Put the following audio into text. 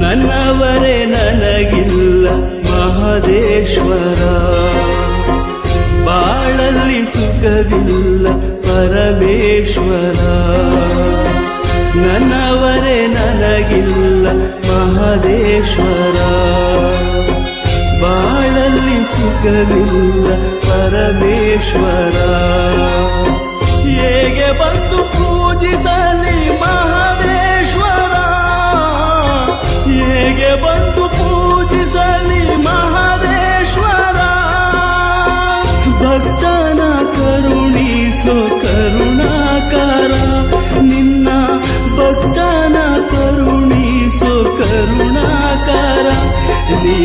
ನನ್ನವರೇ ನನಗಿಲ್ಲ ಮಹದೇಶ್ವರ, ಬಾಳಲ್ಲಿ ಸುಖವಿಲ್ಲ ಪರಮೇಶ್ವರ. ನನ್ನವರೇ ನನಗಿಲ್ಲ ಮಹದೇಶ್ವರ, ಬಾಳಲ್ಲಿ ಸುಖವಿಲ್ಲ ಪರಮೇಶ್ವರ. ಹೇಗೆ ಬಂದು ಪೂಜಿಸಲಿ ಮಹದೇಶ್ವರ, ಹೇಗೆ ಬಂದು ಪೂಜಿಸಲಿ ಮಹದೇಶ್ವರ. ಭಕ್ತನ ಕರುಣಿಸೋ ಕರುಣಾಕರ, ನಿನ್ನ ಭಕ್ತನ ಕರುಣಿಸೋ ಕರುಣಾಕರ. ನೀ